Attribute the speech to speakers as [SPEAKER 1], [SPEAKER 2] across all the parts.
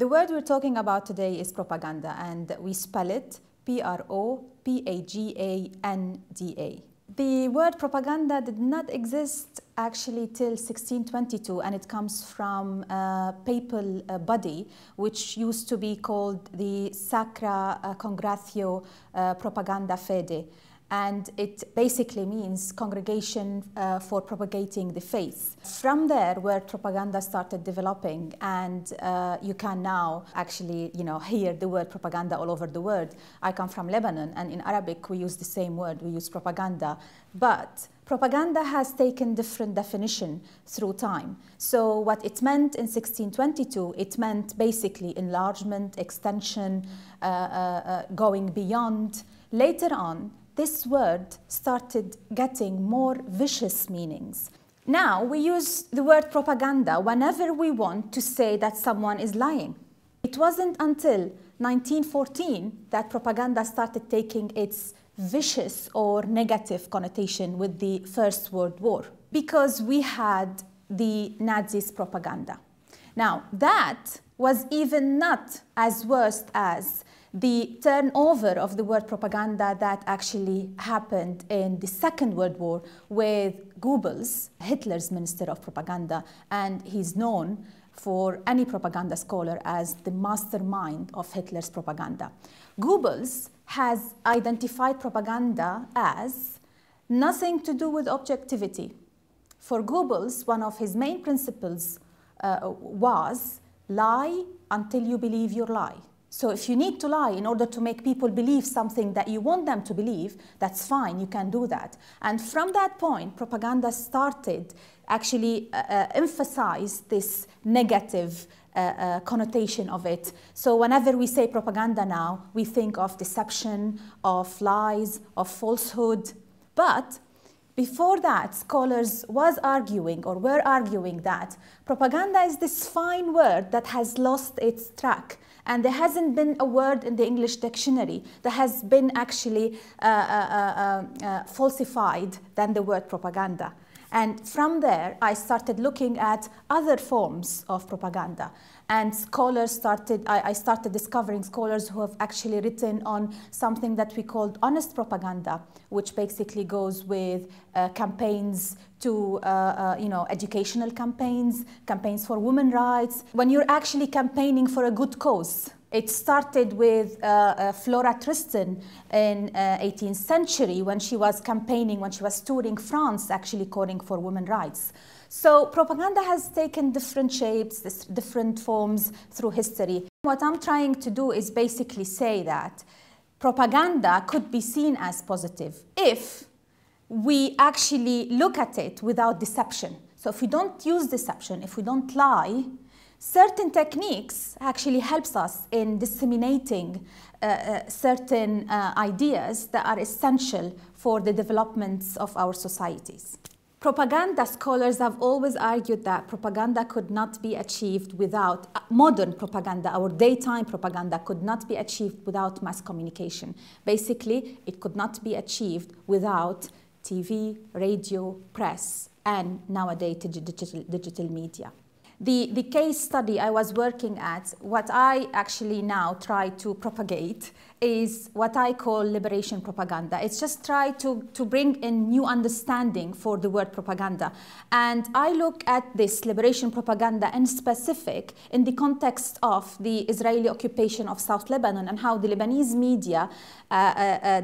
[SPEAKER 1] The word we're talking about today is propaganda, and we spell it P-R-O-P-A-G-A-N-D-A. The word propaganda did not exist actually till 1622, and it comes from a papal body which used to be called the Sacra Congregatio Propaganda Fide. And it basically means congregation for propagating the faith. From there, word propaganda started developing, and you can now actually, hear the word propaganda all over the world. I come from Lebanon, and in Arabic we use the same word. We use propaganda, but propaganda has taken different definition through time. So what it meant in 1622, it meant basically enlargement, extension, going beyond. Later on, this word started getting more vicious meanings. Now we use the word propaganda whenever we want to say that someone is lying. It wasn't until 1914 that propaganda started taking its vicious or negative connotation with the First World War, because we had the Nazis' propaganda. Now that was even not as worse as the turnover of the word propaganda that actually happened in the Second World War with Goebbels, Hitler's Minister of Propaganda, and he's known for any propaganda scholar as the mastermind of Hitler's propaganda. Goebbels has identified propaganda as nothing to do with objectivity. For Goebbels, one of his main principles was lie until you believe your lie. So if you need to lie in order to make people believe something that you want them to believe, that's fine, you can do that. And from that point, propaganda started actually emphasize this negative connotation of it. So whenever we say propaganda now, we think of deception, of lies, of falsehood. But before that, scholars were arguing that propaganda is this fine word that has lost its track. And there hasn't been a word in the English dictionary that has been actually falsified than the word propaganda. And from there, I started looking at other forms of propaganda. And I started discovering scholars who have actually written on something that we called honest propaganda, which basically goes with campaigns to, educational campaigns, campaigns for women's rights. When you're actually campaigning for a good cause. It started with Flora Tristan in 18th century when she was campaigning, when she was touring France, actually calling for women's rights. So propaganda has taken different shapes, different forms through history. What I'm trying to do is basically say that propaganda could be seen as positive if we actually look at it without deception. So if we don't use deception, if we don't lie, certain techniques actually helps us in disseminating certain ideas that are essential for the developments of our societies. Propaganda scholars have always argued that propaganda could not be achieved without, modern propaganda, our daytime propaganda could not be achieved without mass communication. Basically, it could not be achieved without TV, radio, press, and nowadays digital media. The case study I was working at, what I actually now try to propagate is what I call liberation propaganda. It's just try to bring in new understanding for the word propaganda. And I look at this liberation propaganda in specific in the context of the Israeli occupation of South Lebanon and how the Lebanese media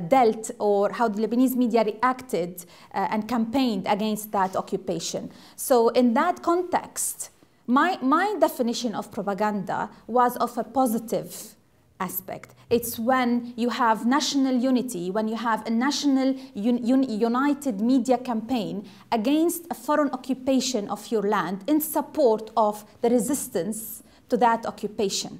[SPEAKER 1] dealt, or how the Lebanese media reacted and campaigned against that occupation. So in that context, my definition of propaganda was of a positive aspect. It's when you have national unity, when you have a national united media campaign against a foreign occupation of your land in support of the resistance to that occupation.